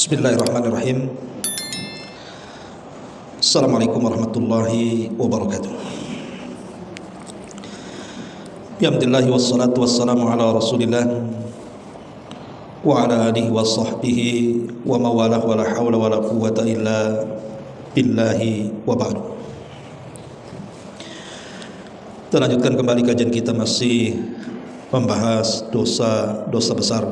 Bismillahirrahmanirrahim. Assalamualaikum warahmatullahi wabarakatuh. Alhamdulillah wassalatu wassalamu ala Rasulillah wa ala alihi wa sahbihi wa mawalah wa la hawla wa la quwwata illa billahi wa ba'du. Kita lanjutkan kembali kajian kita, masih membahas dosa-dosa besar.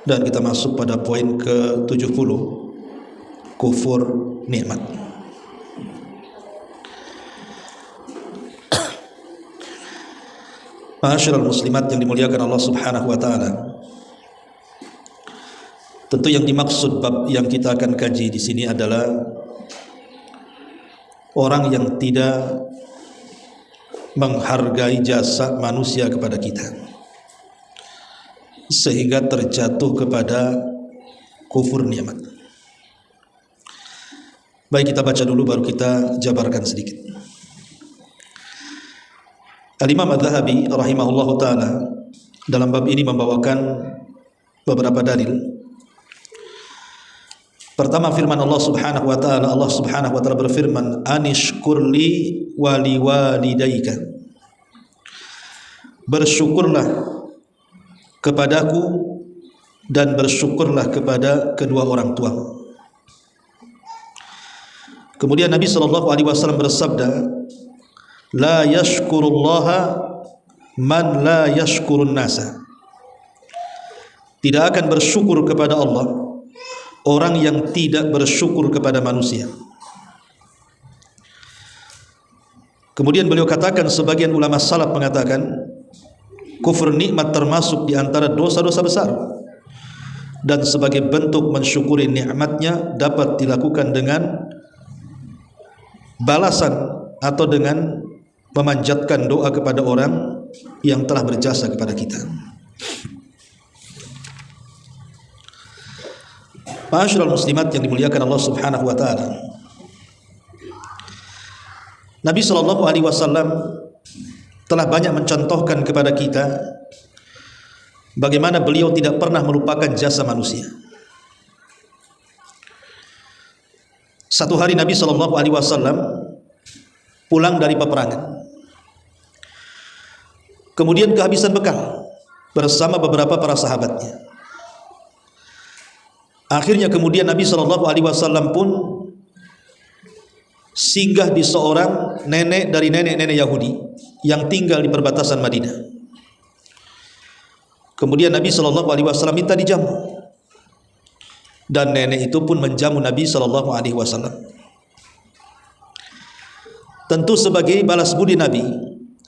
Dan kita masuk pada poin ke-70, kufur nikmat. Ma'asyiral muslimat yang dimuliakan Allah Subhanahu wa taala. Tentu yang dimaksud bab yang kita akan kaji di sini adalah orang yang tidak menghargai jasa manusia kepada kita, sehingga terjatuh kepada kufur nikmat. Baik, kita baca dulu baru kita jabarkan sedikit. Al-Imam Adz-Dzahabi rahimahullahu ta'ala dalam bab ini membawakan beberapa dalil. Pertama, firman Allah Subhanahu wa ta'ala. Allah Subhanahu wa ta'ala berfirman, anishkurli wa liwalidayka, bersyukurlah kepadaku dan bersyukurlah kepada kedua orang tua. Kemudian Nabi SAW bersabda, la yashkurullaha man la yashkurun nasa, tidak akan bersyukur kepada Allah orang yang tidak bersyukur kepada manusia. Kemudian beliau katakan, sebagian ulama salaf mengatakan kufur nikmat termasuk di antara dosa-dosa besar, dan sebagai bentuk mensyukuri nikmatnya dapat dilakukan dengan balasan atau dengan memanjatkan doa kepada orang yang telah berjasa kepada kita. Ma'asyiral muslimat yang dimuliakan Allah Subhanahu wa taala. Nabi SAW telah banyak mencontohkan kepada kita bagaimana beliau tidak pernah melupakan jasa manusia. Satu hari Nabi SAW pulang dari peperangan, kemudian kehabisan bekal bersama beberapa para sahabatnya. Akhirnya kemudian Nabi SAW pun singgah di seorang nenek dari nenek-nenek Yahudi yang tinggal di perbatasan Madinah. Kemudian Nabi SAW minta dijamu, dan nenek itu pun menjamu Nabi SAW. Tentu sebagai balas budi Nabi,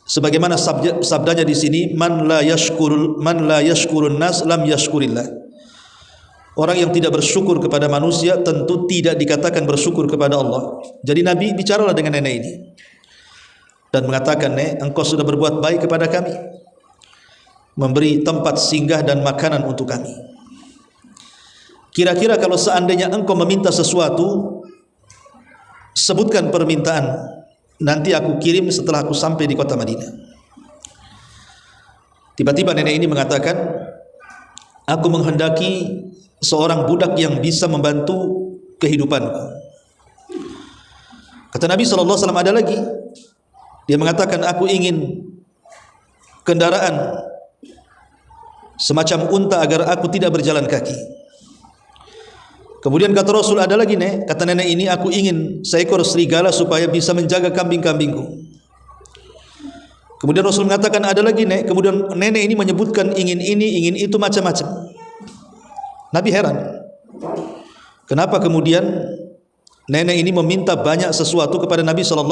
sebagaimana sabdanya di sini, man la yashkurun nas lam yashkurillah. Orang yang tidak bersyukur kepada manusia tentu tidak dikatakan bersyukur kepada Allah. Jadi Nabi bicaralah dengan nenek ini dan mengatakan, "Nek, engkau sudah berbuat baik kepada kami, memberi tempat singgah dan makanan untuk kami. Kira-kira kalau seandainya engkau meminta sesuatu, sebutkan permintaan, nanti aku kirim setelah aku sampai di kota Madinah." Tiba-tiba nenek ini mengatakan, "Aku menghendaki seorang budak yang bisa membantu kehidupanku." Kata Nabi SAW, ada lagi. Dia mengatakan, "Aku ingin kendaraan semacam unta agar aku tidak berjalan kaki." Kemudian kata Rasul, ada lagi, Nek. Kata nenek ini, "Aku ingin seekor serigala supaya bisa menjaga kambing-kambingku." Kemudian Rasul mengatakan, ada lagi, Nek. Kemudian nenek ini menyebutkan ingin ini, ingin itu, macam-macam. Nabi heran, kenapa kemudian nenek ini meminta banyak sesuatu kepada Nabi SAW.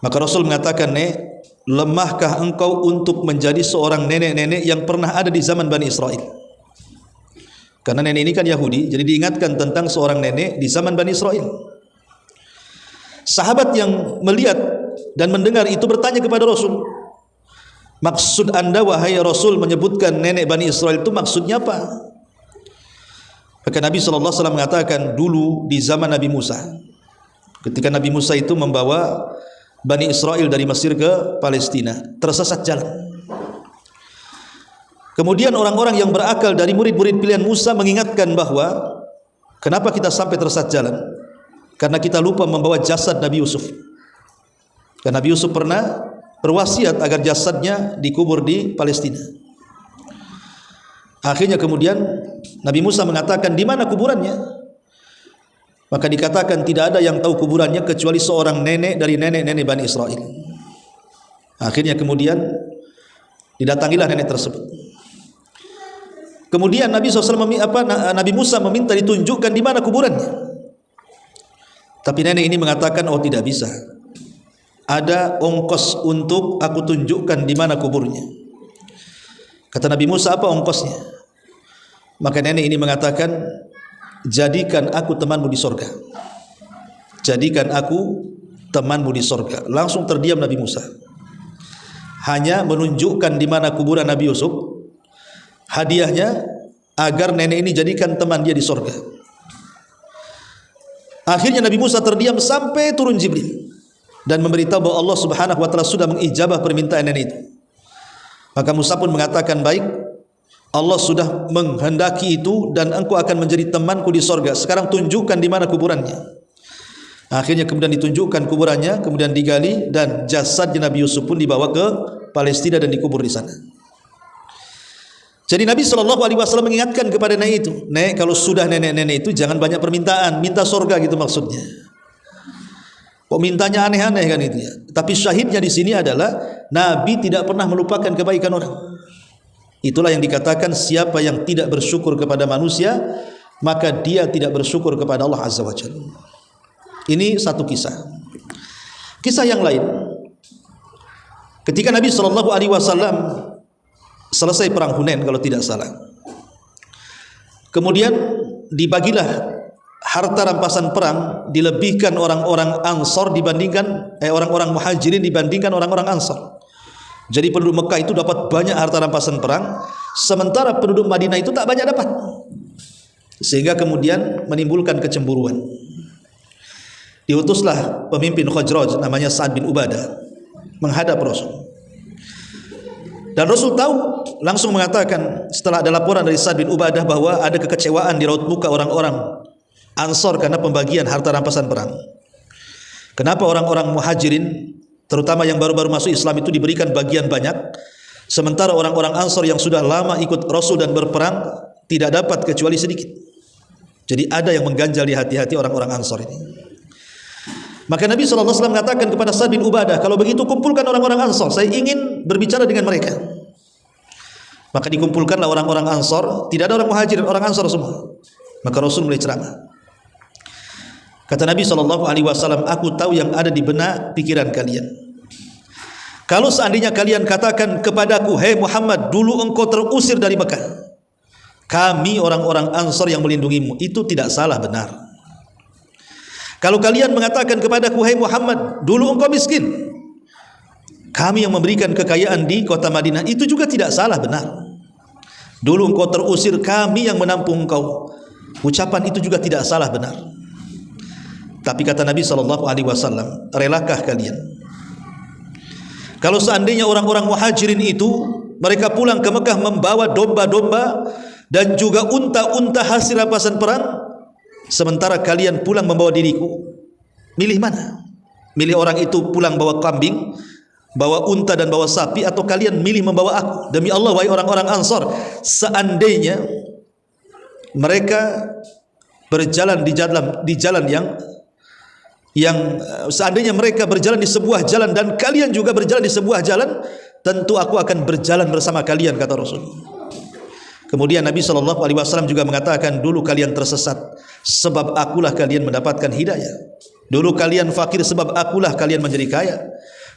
Maka Rasul mengatakan, "Nek, lemahkah engkau untuk menjadi seorang nenek-nenek yang pernah ada di zaman Bani Israel?" Karena nenek ini kan Yahudi, jadi diingatkan tentang seorang nenek di zaman Bani Israel. Sahabat yang melihat dan mendengar itu bertanya kepada Rasul, "Maksud anda wahai Rasul menyebutkan nenek Bani Israel itu maksudnya apa?" Maka Nabi SAW mengatakan, dulu di zaman Nabi Musa, ketika Nabi Musa itu membawa Bani Israel dari Mesir ke Palestina, tersesat jalan. Kemudian orang-orang yang berakal dari murid-murid pilihan Musa mengingatkan bahwa kenapa kita sampai tersesat jalan? Karena kita lupa membawa jasad Nabi Yusuf. Karena Nabi Yusuf pernah berwasiat agar jasadnya dikubur di Palestina. Akhirnya kemudian Nabi Musa mengatakan, di mana kuburannya? Maka dikatakan tidak ada yang tahu kuburannya kecuali seorang nenek dari nenek-nenek Bani Israel. Akhirnya kemudian didatangilah nenek tersebut. Kemudian Nabi Musa meminta ditunjukkan di mana kuburannya. Tapi nenek ini mengatakan, oh tidak bisa. Ada ongkos untuk aku tunjukkan di mana kuburnya. Kata Nabi Musa, apa ongkosnya? Maka nenek ini mengatakan, jadikan aku temanmu di sorga. Jadikan aku temanmu di sorga. Langsung terdiam Nabi Musa. Hanya menunjukkan di mana kuburan Nabi Yusuf. Hadiahnya agar nenek ini jadikan teman dia di sorga. Akhirnya Nabi Musa terdiam sampai turun Jibril dan memberitahu bahwa Allah Subhanahu wa taala sudah mengijabah permintaan nenek itu. Maka Musa pun mengatakan, baik, Allah sudah menghendaki itu dan engkau akan menjadi temanku di sorga. Sekarang tunjukkan di mana kuburannya. Akhirnya kemudian ditunjukkan kuburannya, kemudian digali dan jasadnya Nabi Yusuf pun dibawa ke Palestina dan dikubur di sana. Jadi Nabi SAW mengingatkan kepada nenek itu, nek, kalau sudah nenek-nenek itu jangan banyak permintaan, minta surga gitu maksudnya. Kok mintanya aneh-aneh kan itu ya. Tapi syahidnya di sini adalah Nabi tidak pernah melupakan kebaikan orang. Itulah yang dikatakan, siapa yang tidak bersyukur kepada manusia, maka dia tidak bersyukur kepada Allah Azza wa Jalla. Ini satu kisah. Kisah yang lain, ketika Nabi SAW selesai perang Hunain kalau tidak salah, kemudian dibagilah harta rampasan perang, dilebihkan orang-orang Ansor dibandingkan orang-orang Muhajirin dibandingkan orang-orang Ansor. Jadi penduduk Mekah itu dapat banyak harta rampasan perang, sementara penduduk Madinah itu tak banyak dapat, sehingga kemudian menimbulkan kecemburuan. Diutuslah pemimpin Khazraj namanya Sa'ad bin Ubadah menghadap Rasul. Dan Rasul tahu, langsung mengatakan setelah ada laporan dari Sa'ad bin Ubadah bahwa ada kekecewaan di raut muka orang-orang Ansor karena pembagian harta rampasan perang. Kenapa orang-orang Muhajirin, terutama yang baru-baru masuk Islam itu diberikan bagian banyak, sementara orang-orang Ansor yang sudah lama ikut Rasul dan berperang tidak dapat kecuali sedikit. Jadi ada yang mengganjal di hati-hati orang-orang Ansor ini. Maka Nabi SAW mengatakan kepada Sa'ad bin Ubadah, kalau begitu kumpulkan orang-orang Ansor, saya ingin berbicara dengan mereka. Maka dikumpulkanlah orang-orang Ansor, tidak ada orang Muhajirin, orang Ansor semua. Maka Rasul mulai ceramah. Kata Nabi SAW, aku tahu yang ada di benak pikiran kalian. Kalau seandainya kalian katakan kepadaku, hei Muhammad, dulu engkau terusir dari Mekah, kami orang-orang Ansor yang melindungimu, itu tidak salah, benar. Kalau kalian mengatakan kepadaku, hai Muhammad, dulu engkau miskin, kami yang memberikan kekayaan di kota Madinah, itu juga tidak salah, benar. Dulu engkau terusir, kami yang menampung engkau, ucapan itu juga tidak salah, benar. Tapi kata Nabi SAW, relakah kalian kalau seandainya orang-orang Muhajirin itu mereka pulang ke Mekah membawa domba-domba dan juga unta-unta hasil rampasan perang, sementara kalian pulang membawa diriku, milih mana? Milih orang itu pulang bawa kambing, bawa unta dan bawa sapi, atau kalian milih membawa aku? Demi Allah, wahai orang-orang Ansor, seandainya mereka berjalan di jalan yang seandainya mereka berjalan di sebuah jalan dan kalian juga berjalan di sebuah jalan, tentu aku akan berjalan bersama kalian, kata Rasul. Kemudian Nabi SAW juga mengatakan, dulu kalian tersesat, sebab akulah kalian mendapatkan hidayah. Dulu kalian fakir, sebab akulah kalian menjadi kaya.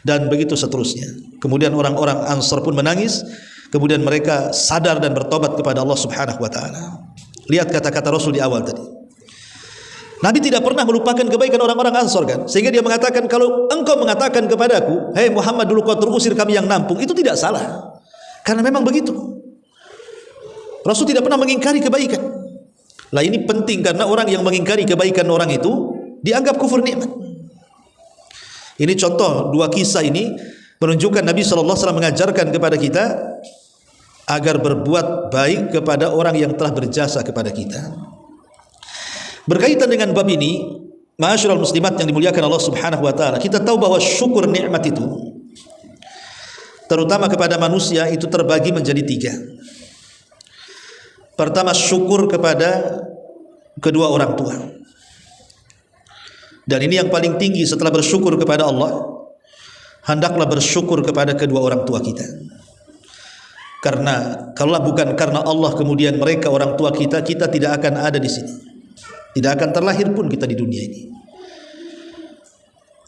Dan begitu seterusnya. Kemudian orang-orang Ansar pun menangis. Kemudian mereka sadar dan bertobat kepada Allah Subhanahu wa ta'ala. Lihat kata-kata Rasul di awal tadi. Nabi tidak pernah melupakan kebaikan orang-orang Ansar kan? Sehingga dia mengatakan, kalau engkau mengatakan kepadaku, hei Muhammad, dulu kau terusir, kami yang nampung, itu tidak salah. Karena memang begitu. Rasul tidak pernah mengingkari kebaikan. Lah ini penting karena orang yang mengingkari kebaikan orang itu dianggap kufur nikmat. Ini contoh dua kisah ini menunjukkan Nabi SAW mengajarkan kepada kita agar berbuat baik kepada orang yang telah berjasa kepada kita. Berkaitan dengan bab ini, ma'asyiral muslimat yang dimuliakan Allah Subhanahu wa taala, kita tahu bahwa syukur nikmat itu terutama kepada manusia itu terbagi menjadi 3. Pertama, syukur kepada kedua orang tua. Dan ini yang paling tinggi setelah bersyukur kepada Allah. Hendaklah bersyukur kepada kedua orang tua kita. Karena kalau bukan karena Allah kemudian mereka orang tua kita, kita tidak akan ada di sini. Tidak akan terlahir pun kita di dunia ini.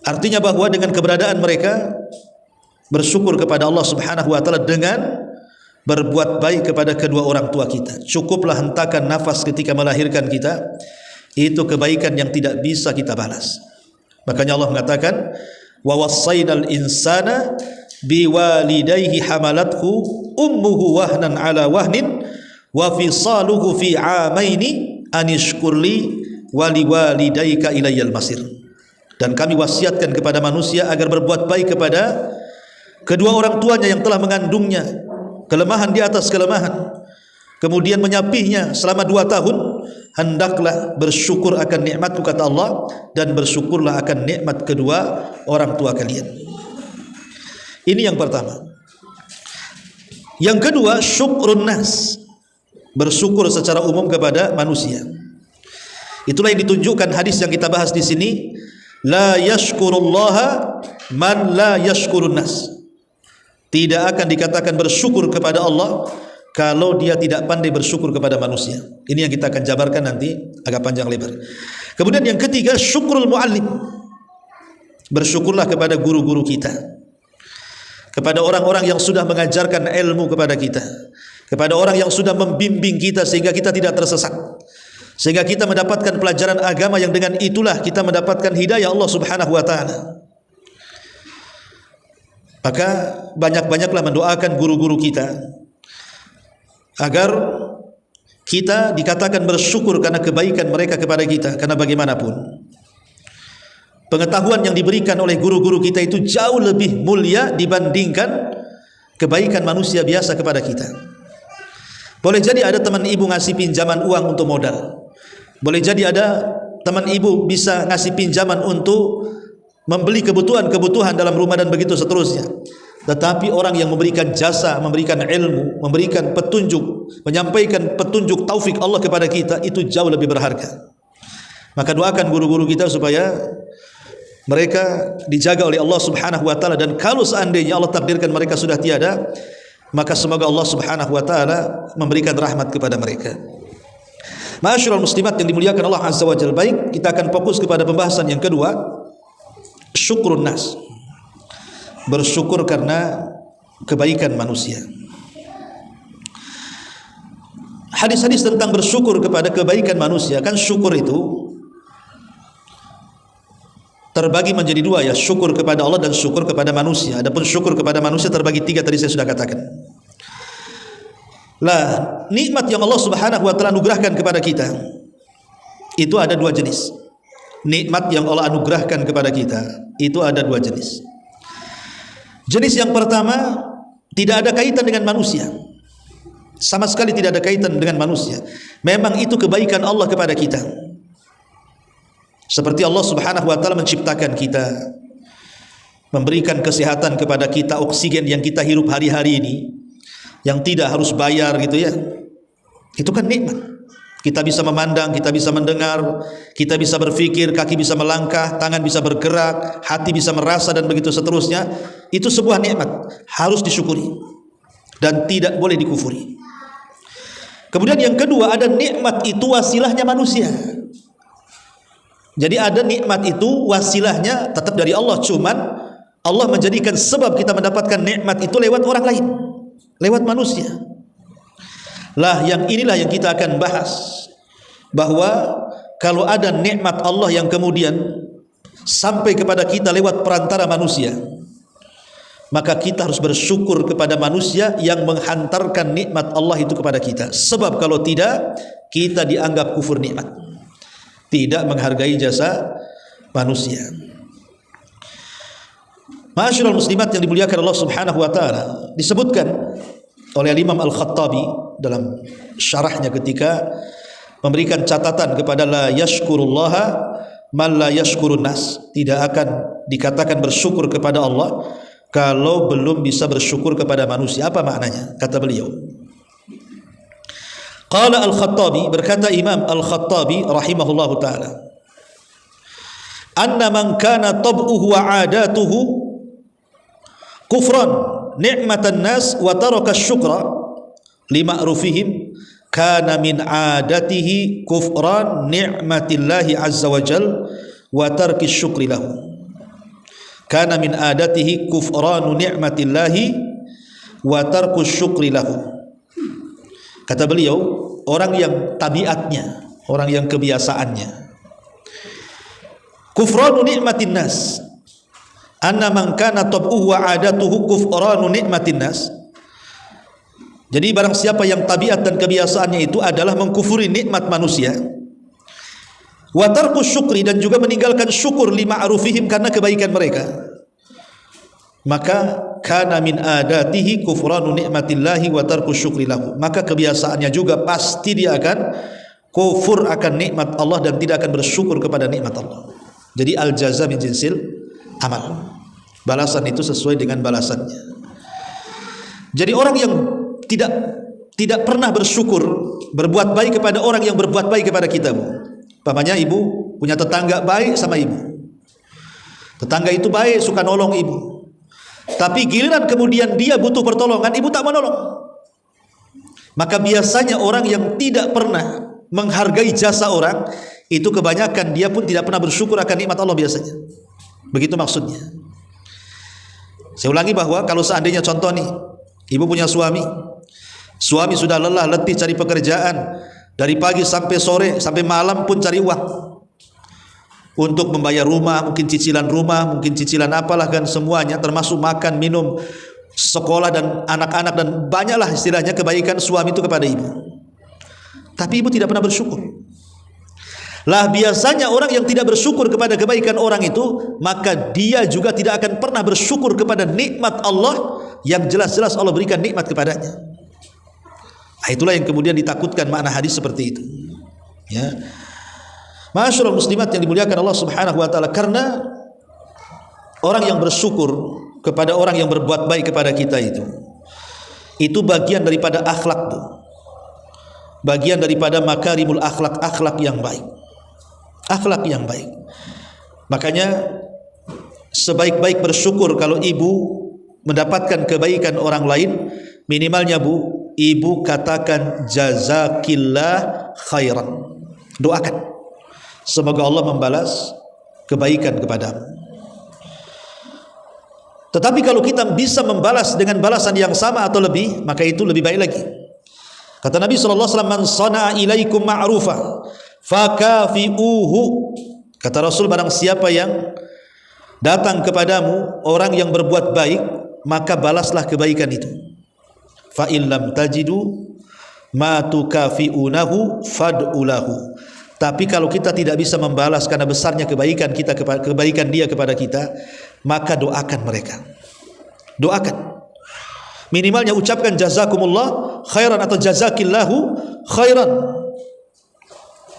Artinya bahwa dengan keberadaan mereka, bersyukur kepada Allah Subhanahu wa taala dengan berbuat baik kepada kedua orang tua kita. Cukuplah hentakan nafas ketika melahirkan kita, itu kebaikan yang tidak bisa kita balas. Makanya Allah mengatakan, wa wassaynal insana biwalidayhi hamalathu ummuhu wahnan ala wahnin wa fisaluhu fi amaini anishkurli waliwalidayka ilayyal masir. Dan kami wasiatkan kepada manusia agar berbuat baik kepada kedua orang tuanya yang telah mengandungnya, kelemahan di atas kelemahan, kemudian menyapihnya selama 2 tahun. Hendaklah bersyukur akan nikmatku, kata Allah, dan bersyukurlah akan nikmat kedua orang tua kalian. Ini yang pertama. Yang kedua, syukrun nas, bersyukur secara umum kepada manusia. Itulah yang ditunjukkan hadis yang kita bahas di sini, la yashkurullaha man la yashkurun nas. Tidak akan dikatakan bersyukur kepada Allah kalau dia tidak pandai bersyukur kepada manusia. Ini yang kita akan jabarkan nanti agak panjang lebar. Kemudian yang ketiga, syukrul muallim, bersyukurlah kepada guru-guru kita, kepada orang-orang yang sudah mengajarkan ilmu kepada kita, kepada orang yang sudah membimbing kita sehingga kita tidak tersesat, sehingga kita mendapatkan pelajaran agama yang dengan itulah kita mendapatkan hidayah Allah Subhanahu wa taala. Maka banyak-banyaklah mendoakan guru-guru kita agar kita dikatakan bersyukur karena kebaikan mereka kepada kita. Karena bagaimanapun pengetahuan yang diberikan oleh guru-guru kita itu jauh lebih mulia dibandingkan kebaikan manusia biasa kepada kita. Boleh jadi ada teman ibu ngasih pinjaman uang untuk modal, boleh jadi ada teman ibu bisa ngasih pinjaman untuk membeli kebutuhan-kebutuhan dalam rumah dan begitu seterusnya. Tetapi orang yang memberikan jasa, memberikan ilmu, memberikan petunjuk, menyampaikan petunjuk taufik Allah kepada kita, itu jauh lebih berharga. Maka doakan guru-guru kita supaya mereka dijaga oleh Allah Subhanahu wa taala, dan kalau seandainya Allah takdirkan mereka sudah tiada, maka semoga Allah Subhanahu wa taala memberikan rahmat kepada mereka. Ma'asyiral muslimat yang dimuliakan Allah Azza wa Jalla. Baik, kita akan fokus kepada pembahasan yang kedua, syukrun nas, bersyukur karena kebaikan manusia. Hadis-hadis tentang bersyukur kepada kebaikan manusia, kan syukur itu terbagi menjadi 2 ya, syukur kepada Allah dan syukur kepada manusia. Adapun syukur kepada manusia terbagi 3, tadi saya sudah katakan. Lah, nikmat yang Allah Subhanahu wa taala anugerahkan kepada kita itu ada 2 jenis. Nikmat yang Allah anugerahkan kepada kita itu ada 2 jenis. Jenis yang pertama tidak ada kaitan dengan manusia, sama sekali tidak ada kaitan dengan manusia. Memang itu kebaikan Allah kepada kita. Seperti Allah Subhanahu wa taala menciptakan kita, memberikan kesehatan kepada kita, oksigen yang kita hirup hari-hari ini yang tidak harus bayar gitu ya. Itu kan nikmat. Kita bisa memandang, kita bisa mendengar, kita bisa berpikir, kaki bisa melangkah, tangan bisa bergerak, hati bisa merasa, dan begitu seterusnya. Itu sebuah nikmat, harus disyukuri dan tidak boleh dikufuri. Kemudian yang kedua, ada nikmat itu wasilahnya manusia. Jadi ada nikmat itu wasilahnya tetap dari Allah, cuman Allah menjadikan sebab kita mendapatkan nikmat itu lewat orang lain, lewat manusia. Lah, yang inilah yang kita akan bahas, bahwa kalau ada nikmat Allah yang kemudian sampai kepada kita lewat perantara manusia, maka kita harus bersyukur kepada manusia yang menghantarkan nikmat Allah itu kepada kita. Sebab kalau tidak, kita dianggap kufur nikmat, tidak menghargai jasa manusia. Ma'asyiral muslimat yang dimuliakan Allah Subhanahu wa taala, disebutkan oleh Imam Al-Khattabi dalam syarahnya ketika memberikan catatan kepada la yashkurullaha man la yashkurun nas, tidak akan dikatakan bersyukur kepada Allah kalau belum bisa bersyukur kepada manusia. Apa maknanya? Kata beliau, qala Al-Khattabi, berkata Imam Al-Khattabi rahimahullahu ta'ala, anna man kana tab'uhu wa adatuhu kufran ni'matan nas wa taraka syukra lima'rufihim kana min adatihi kufran ni'matillahi azza wa jal wa tarki syukri lahu. Kana min adatihi kufranu ni'matillahi wa tarku syukri lahu. Kata beliau, orang yang tabiatnya, orang yang kebiasaannya kufranu ni'matin nas, anna man kana tab'uhu wa adatuhu kufranu ni'matin nas. Jadi barang siapa yang tabiat dan kebiasaannya itu adalah mengkufuri nikmat manusia, wa tarku syukri, dan juga meninggalkan syukur lima'rufihim, karena kebaikan mereka, maka kana min adatihi kufranu ni'matillahi wa tarku syukri lahu, maka kebiasaannya juga pasti dia akan kufur akan nikmat Allah dan tidak akan bersyukur kepada nikmat Allah. Jadi al jaza min jinsil amal, balasan itu sesuai dengan balasannya. Jadi orang yang tidak pernah bersyukur, berbuat baik kepada orang yang berbuat baik kepada kita, Bu. Pamannya ibu punya tetangga baik sama ibu, tetangga itu baik, suka nolong ibu, tapi giliran kemudian dia butuh pertolongan, ibu tak menolong. Maka biasanya orang yang tidak pernah menghargai jasa orang itu kebanyakan dia pun tidak pernah bersyukur akan nikmat Allah biasanya. Begitu maksudnya. Saya ulangi bahwa kalau seandainya contoh nih, ibu punya suami sudah lelah letih cari pekerjaan, dari pagi sampai sore sampai malam pun cari uang untuk membayar rumah, mungkin cicilan rumah, mungkin cicilan apalah kan semuanya, termasuk makan, minum, sekolah dan anak-anak, dan banyaklah istilahnya kebaikan suami itu kepada ibu. Tapi ibu tidak pernah bersyukur. Lah biasanya orang yang tidak bersyukur kepada kebaikan orang itu, maka dia juga tidak akan pernah bersyukur kepada nikmat Allah yang jelas-jelas Allah berikan nikmat kepadanya. Itulah yang kemudian ditakutkan makna hadis seperti itu. Ya, ma'asyiral muslimat yang dimuliakan Allah Subhanahu wa taala, karena orang yang bersyukur kepada orang yang berbuat baik kepada kita itu bagian daripada akhlak, Bu. Bagian daripada makarimul akhlak, akhlak yang baik. Akhlak yang baik. Makanya sebaik-baik bersyukur kalau ibu mendapatkan kebaikan orang lain, minimalnya Bu, ibu katakan jazakillah khairan. Doakan semoga Allah membalas kebaikan kepadamu. Tetapi kalau kita bisa membalas dengan balasan yang sama atau lebih, maka itu lebih baik lagi. Kata Nabi SAW, man sana'a ilaikum ma'rufa fakafi'uhu. Kata Rasul, barang siapa yang datang kepadamu orang yang berbuat baik, maka balaslah kebaikan itu. Fa illam tajidu ma tukafi'unahu fad'ulahu. Tapi kalau kita tidak bisa membalas karena besarnya kebaikan dia kepada kita, maka doakan mereka. Doakan. Minimalnya ucapkan jazakumullah khairan atau jazakillahu khairan.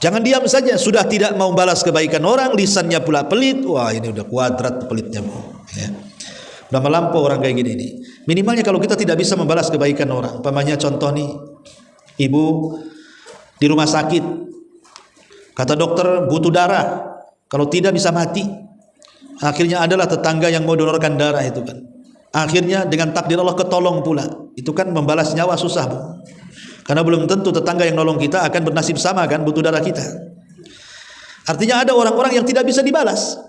Jangan diam saja, sudah tidak mau balas kebaikan orang, lisannya pula pelit. Wah, ini udah kuadrat pelitnya, Bu. Ya. Udah melampau orang kayak gini nih. Minimalnya kalau kita tidak bisa membalas kebaikan orang, umpamanya contoh nih, ibu di rumah sakit, kata dokter butuh darah, kalau tidak bisa mati. Akhirnya adalah tetangga yang mau donorkan darah itu kan. Akhirnya dengan takdir Allah ketolong pula. Itu kan membalas nyawa susah, Bu. Karena belum tentu tetangga yang nolong kita akan bernasib sama kan, butuh darah kita. Artinya ada orang-orang yang tidak bisa dibalas.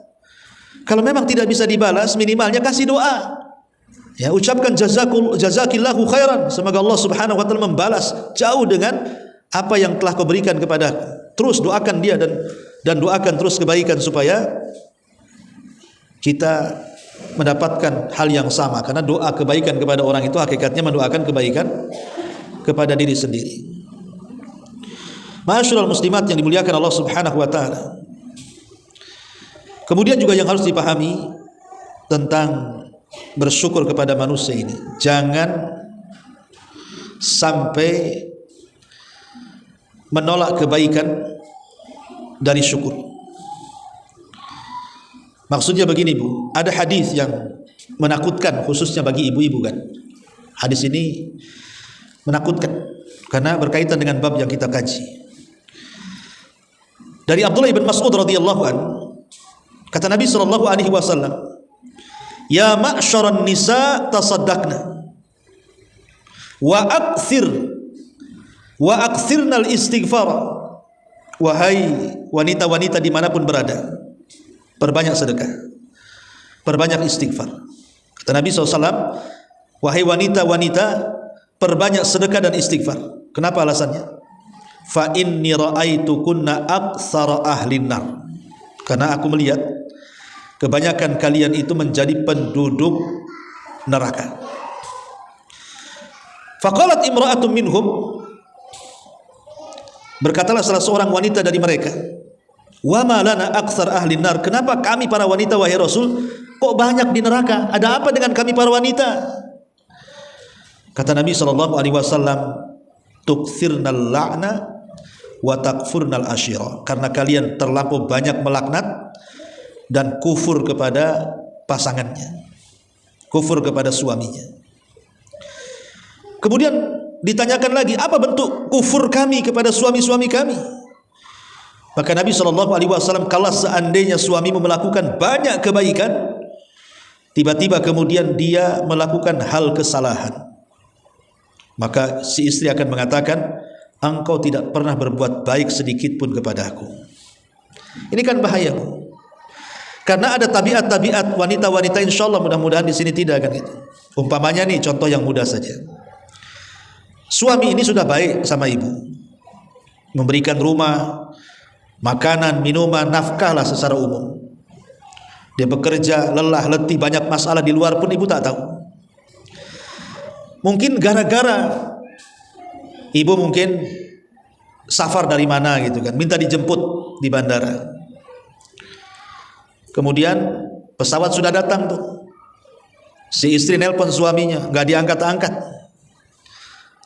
Kalau memang tidak bisa dibalas, minimalnya kasih doa. Ya, ucapkan jazakillahu khairan, semoga Allah Subhanahu wa taala membalas jauh dengan apa yang telah kau berikan kepadaku. Terus doakan dia dan doakan terus kebaikan supaya kita mendapatkan hal yang sama, karena doa kebaikan kepada orang itu hakikatnya mendoakan kebaikan kepada diri sendiri. Ma'asyiral muslimat yang dimuliakan Allah Subhanahu wa taala. Kemudian juga yang harus dipahami tentang bersyukur kepada manusia ini, jangan sampai menolak kebaikan dari syukur. Maksudnya begini Bu, ada hadis yang menakutkan khususnya bagi ibu-ibu kan. Hadis ini menakutkan karena berkaitan dengan bab yang kita kaji. Dari Abdullah bin Mas'ud radhiyallahu an, kata Nabi sallallahu alaihi wasallam, "Ya ma'syaran nisa tasaddaqna wa aktsirnal istighfar." Wahai wanita-wanita dimanapun berada, perbanyak sedekah, perbanyak istighfar. Kata Nabi SAW, wahai wanita-wanita, perbanyak sedekah dan istighfar. Kenapa alasannya? Fa inni ra'aitukunna aktsara ahlin nar. Karena aku melihat kebanyakan kalian itu menjadi penduduk neraka. Faqalat imra'atun minhum, berkatalah salah seorang wanita dari mereka, wa ma lana aktsar ahli nar, kenapa kami para wanita wahai Rasul kok banyak di neraka? Ada apa dengan kami para wanita? Kata Nabi sallallahu alaihi wasallam, tuktsirnal la'na wa takfurnal asyira, karena kalian terlampau banyak melaknat dan kufur kepada pasangannya, kufur kepada suaminya. Kemudian ditanyakan lagi, apa bentuk kufur kami kepada suami-suami kami? Maka Nabi SAW, kalau seandainya suamimu melakukan banyak kebaikan, tiba-tiba kemudian dia melakukan hal kesalahan, maka si istri akan mengatakan, engkau tidak pernah berbuat baik sedikit pun kepada aku. Ini kan bahaya, karena ada tabiat-tabiat wanita-wanita, insya Allah mudah-mudahan di sini tidak akan gitu. Umpamanya nih contoh yang mudah saja. Suami ini sudah baik sama ibu, memberikan rumah, makanan, minuman, nafkah lah secara umum. Dia bekerja, lelah, letih, banyak masalah di luar pun ibu tak tahu. Mungkin gara-gara ibu mungkin safar dari mana gitu kan, minta dijemput di bandara. Kemudian pesawat sudah datang tuh, si istri nelpon suaminya, nggak diangkat-angkat.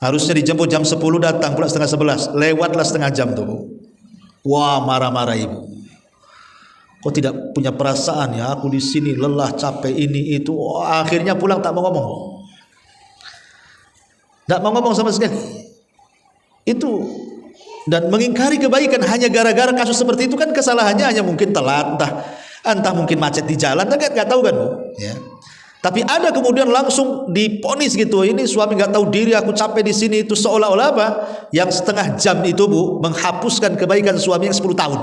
Harusnya dijemput jam 10, datang pula setengah 11, lewatlah setengah jam tuh. Wah, marah-marah ibu. Kok tidak punya perasaan ya, aku di sini lelah, capek, ini itu. Wah, akhirnya pulang tak mau ngomong. Tak mau ngomong sama sekali. Itu, dan mengingkari kebaikan hanya gara-gara kasus seperti itu kan kesalahannya hanya mungkin telat, entah mungkin macet di jalan, nggak tahu kan Bu, ya. Tapi ada kemudian langsung diponis gitu, ini suami nggak tahu diri, aku capek di sini, itu seolah-olah apa? Yang setengah jam itu Bu menghapuskan kebaikan suami yang 10 tahun.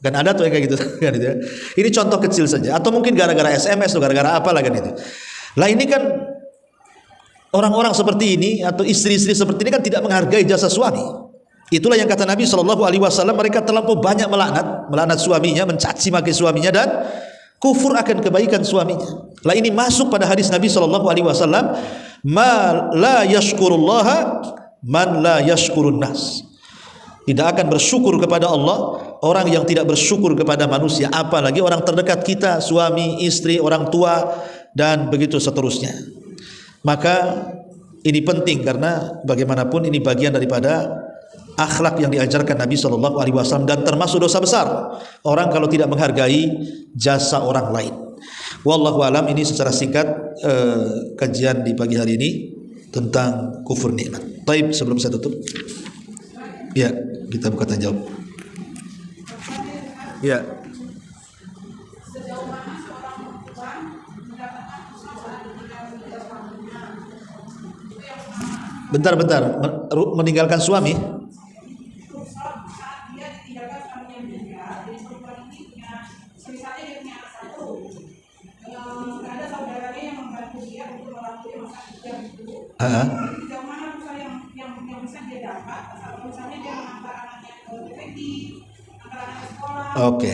Kan ada tuh yang kayak gitu kan itu ya. Ini contoh kecil saja, atau mungkin gara-gara SMS atau gara-gara apa lah kan itu. Lah ini kan orang-orang seperti ini atau istri-istri seperti ini kan tidak menghargai jasa suami. Itulah yang kata Nabi SAW, mereka terlampau banyak melaknat suaminya, mencaci maki suaminya dan kufur akan kebaikan suaminya. Lah ini masuk pada hadis Nabi SAW, ma la yashkurullaha man la yashkurun nas. Tidak akan bersyukur kepada Allah orang yang tidak bersyukur kepada manusia, apalagi orang terdekat kita, suami, istri, orang tua, dan begitu seterusnya. Maka ini penting karena bagaimanapun ini bagian daripada akhlak yang diajarkan Nabi SAW, dan termasuk dosa besar orang kalau tidak menghargai jasa orang lain. Wallahu alam. Ini secara singkat kajian di pagi hari ini tentang kufur nikmat. Taib, sebelum saya tutup, ya kita buka tanya jawab. Ya. Bentar, meninggalkan suami. Oke.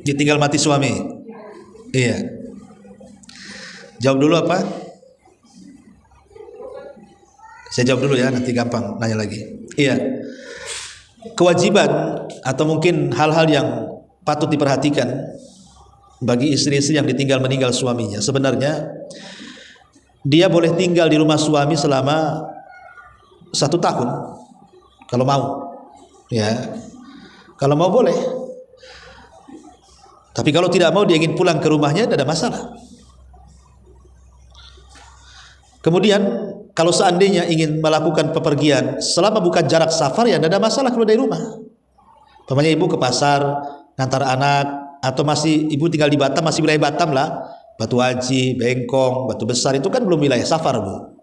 Ditinggal mati suami. Iya. Jawab dulu apa? Saya jawab dulu ya, nanti gampang nanya lagi. Iya. Kewajiban atau mungkin hal-hal yang patut diperhatikan bagi istri-istri yang ditinggal meninggal suaminya. Sebenarnya dia boleh tinggal di rumah suami selama 1 tahun kalau mau, ya. Kalau mau boleh. Tapi kalau tidak mau, dia ingin pulang ke rumahnya, tidak ada masalah. Kemudian kalau seandainya ingin melakukan pepergian selama bukan jarak safar, ya tidak ada masalah keluar dari rumah. Umpamanya ibu ke pasar ngantar anak, atau masih ibu tinggal di Batam, masih wilayah Batam lah, Batu Haji, Bengkong, Batu Besar, itu kan belum wilayah safar, Bu.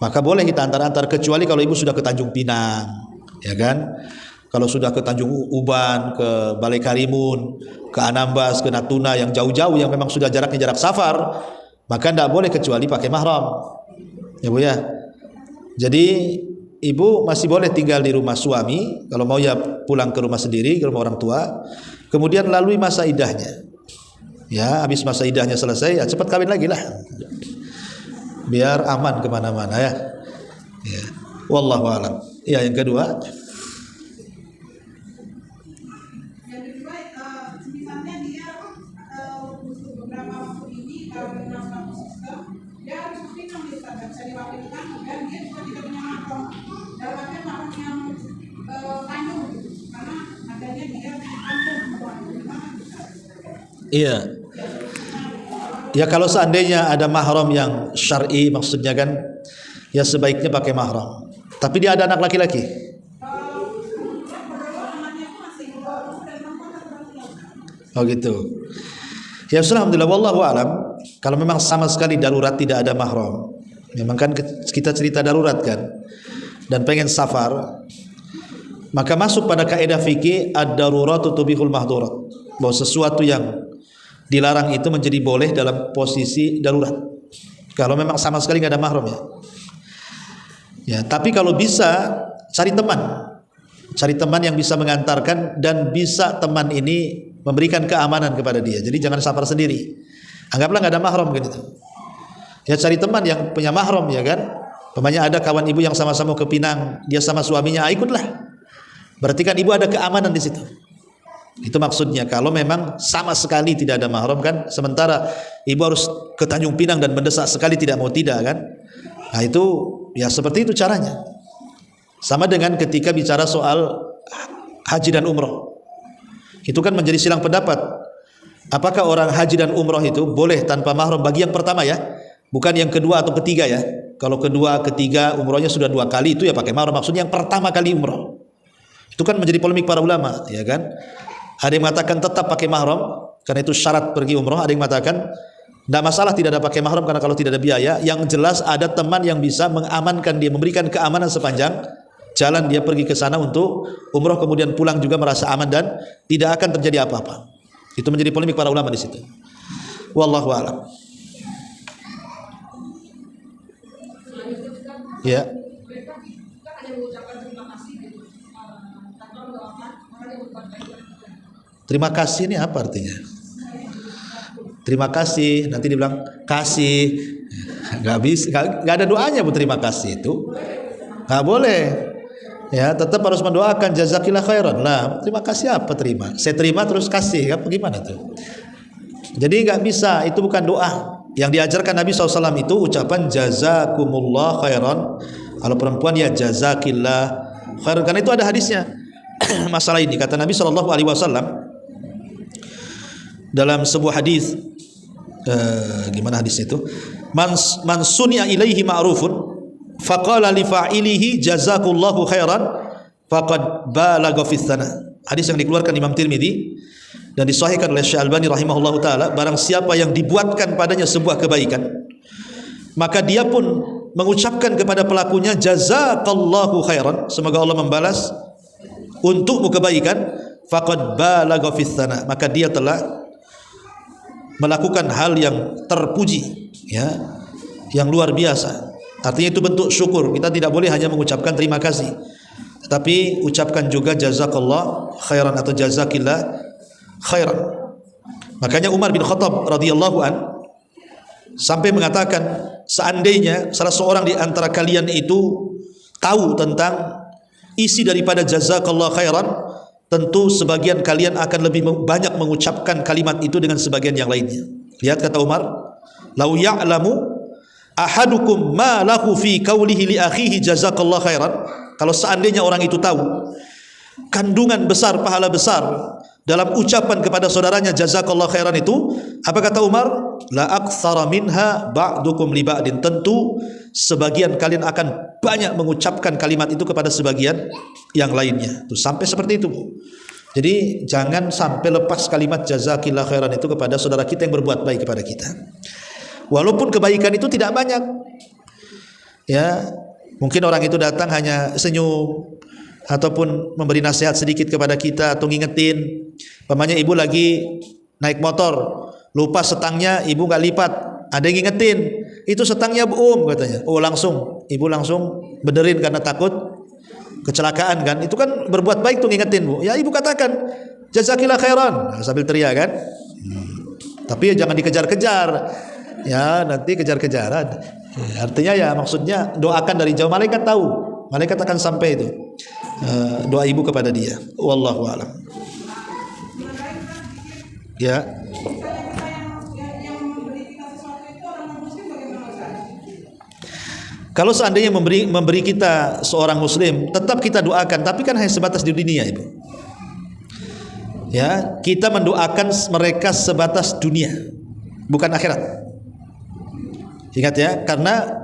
Maka boleh kita antar-antar, kecuali kalau ibu sudah ke Tanjung Pinang, ya kan? Kalau sudah ke Tanjung Uban, ke Balai Karimun, ke Anambas, ke Natuna, yang jauh-jauh, yang memang sudah jaraknya jarak safar, maka tidak boleh kecuali pakai mahram, ya Bu ya. Jadi ibu masih boleh tinggal di rumah suami, kalau mau ya pulang ke rumah sendiri, ke rumah orang tua. Kemudian lalui masa idahnya, ya. Habis masa idahnya selesai, ya cepat kawin lagi lah, biar aman kemana-mana, ya. Ya. Wallahu a'lam. Ya, yang kedua. Misalnya dia beberapa waktu ini kalau dalam satu sistem dia harus pinang di sana, bisa diwakilkan, dan dia juga tidak punya mahram. Dalam artian mahram yang tanggung, karena adanya dia tanggung. Iya. Ya kalau seandainya ada mahram yang syar'i, maksudnya kan, ya sebaiknya pakai mahram. Tapi dia ada anak laki-laki. Oh gitu. Ya sudah, alhamdulillah, wallahu alam. Kalau memang sama sekali darurat, tidak ada mahram, memang kan kita cerita darurat kan, dan pengen safar, maka masuk pada kaidah fikih ad-daruratu tubihul mahdurat, bahwa sesuatu yang dilarang itu menjadi boleh dalam posisi darurat, kalau memang sama sekali nggak ada mahram, ya. Ya, tapi kalau bisa cari teman yang bisa mengantarkan, dan bisa teman ini memberikan keamanan kepada dia. Jadi jangan safar sendiri. Anggaplah nggak ada mahram gitu. Ya cari teman yang punya mahram, ya kan. Umpamanya ada kawan ibu yang sama-sama ke Pinang, dia sama suaminya, ikutlah. Berarti kan ibu ada keamanan di situ. Itu maksudnya. Kalau memang sama sekali tidak ada mahram kan, sementara ibu harus ke Tanjung Pinang dan mendesak sekali tidak mau tidak kan. Nah itu ya seperti itu caranya. Sama dengan ketika bicara soal haji dan umroh. Itu kan menjadi silang pendapat. Apakah orang haji dan umroh itu boleh tanpa mahram bagi yang pertama, ya, bukan yang kedua atau ketiga, ya. Kalau kedua, ketiga, umrohnya sudah 2 kali, itu ya pakai mahram. Maksudnya yang pertama kali umroh. Itu kan menjadi polemik para ulama, ya kan. Ada yang mengatakan tetap pakai mahram karena itu syarat pergi umroh. Ada yang mengatakan tidak masalah, tidak ada pakai mahram karena kalau tidak ada biaya. Yang jelas ada teman yang bisa mengamankan dia, memberikan keamanan sepanjang jalan dia pergi ke sana untuk umroh, kemudian pulang juga merasa aman dan tidak akan terjadi apa-apa. Itu menjadi polemik para ulama di situ. Wallahu a'lam. Ya. Terima kasih ini apa artinya? Terima kasih, nanti dibilang kasih, nggak bisa, nggak ada doanya bu. Terima kasih itu nggak boleh. Ya, tetap harus mendoakan jazakillah khairan. Nah, terima kasih apa terima? Saya terima terus kasih, apa gimana tuh? Jadi nggak bisa, itu bukan doa. Yang diajarkan Nabi SAW itu ucapan jazakumullah khairan. Kalau perempuan ya jazakillah khairan. Karena itu ada hadisnya masalah ini. Kata Nabi SAW dalam sebuah hadis, gimana hadis itu? Man sunia ilaihi ma'rufun faqala li fa'ilihi jazakallahu khairan faqad balagha fi tsana. Hadis yang dikeluarkan Imam Tirmidzi dan disahihkan oleh Syekh Albani rahimahullahu taala. Barang siapa yang dibuatkan padanya sebuah kebaikan, maka dia pun mengucapkan kepada pelakunya jazakallahu khairan, semoga Allah membalas untukmu kebaikan, faqad balagha fi tsana, maka dia telah melakukan hal yang terpuji, ya, yang luar biasa. Artinya itu bentuk syukur. Kita tidak boleh hanya mengucapkan terima kasih, tetapi ucapkan juga jazakallah khairan atau jazakillah khairan. Makanya Umar bin Khattab radhiyallahu an sampai mengatakan, seandainya salah seorang di antara kalian itu tahu tentang isi daripada jazakallah khairan, tentu sebagian kalian akan lebih banyak mengucapkan kalimat itu dengan sebagian yang lainnya. Lihat kata Umar, lau ya'lamu ahadukum ma lahu fi qawlihi li akhihi jazakallahu khairan. Kalau seandainya orang itu tahu kandungan besar, pahala besar dalam ucapan kepada saudaranya jazakallahu khairan itu, apa kata Umar? La aktsara minha ba'dukum li ba'din. Tentu sebagian kalian akan banyak mengucapkan kalimat itu kepada sebagian yang lainnya. Tuh, sampai seperti itu, Bu. Jadi jangan sampai lepas kalimat jazakillahu khairan itu kepada saudara kita yang berbuat baik kepada kita. Walaupun kebaikan itu tidak banyak. Ya, mungkin orang itu datang hanya senyum ataupun memberi nasihat sedikit kepada kita atau ngingetin. Pamannya ibu lagi naik motor, lupa setangnya, ibu nggak lipat, ada yang ngingetin, itu setangnya katanya. Oh langsung, ibu langsung benerin karena takut kecelakaan kan. Itu kan berbuat baik tuh ngingetin, Bu. Ya ibu katakan jazakillah khairan sambil teriak kan. Tapi ya jangan dikejar-kejar. Ya nanti kejar-kejaran. Artinya ya maksudnya doakan dari jauh, malaikat tahu. Malaikat akan sampai itu doa ibu kepada dia. Wallahu a'lam. Ya. Kalau seandainya memberi kita seorang muslim, tetap kita doakan, tapi kan hanya sebatas di dunia, Ibu. Ya, kita mendoakan mereka sebatas dunia, bukan akhirat. Ingat ya, karena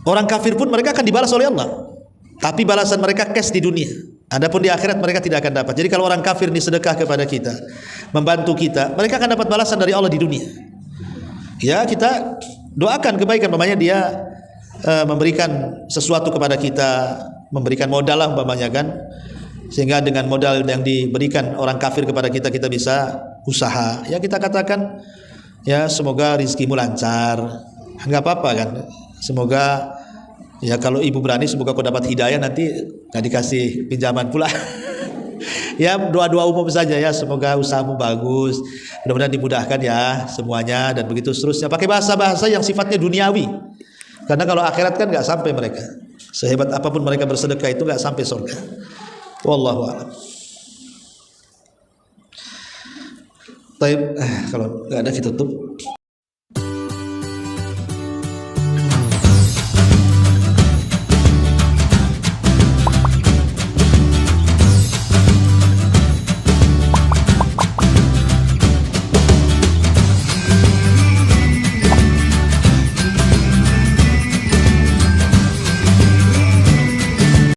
orang kafir pun mereka akan dibalas oleh Allah, tapi balasan mereka cash di dunia. Adapun di akhirat mereka tidak akan dapat. Jadi kalau orang kafir ini sedekah kepada kita, membantu kita, mereka akan dapat balasan dari Allah di dunia. Ya, kita doakan kebaikan, umpamanya dia memberikan sesuatu kepada kita, memberikan modal lah umpamanya kan, sehingga dengan modal yang diberikan orang kafir kepada kita, kita bisa usaha. Ya kita katakan, ya semoga rizkimu lancar, nggak apa-apa kan. Semoga ya kalau ibu berani, semoga kau dapat hidayah, nanti nggak dikasih pinjaman pula. Ya doa-doa umum saja ya, semoga usahamu bagus, mudah-mudahan dimudahkan ya semuanya, dan begitu seterusnya. Pakai bahasa-bahasa yang sifatnya duniawi, karena kalau akhirat kan nggak sampai mereka. Sehebat apapun mereka bersedekah itu nggak sampai surga. Wallahu a'lam. Baik, kalau nggak ada kita tutup.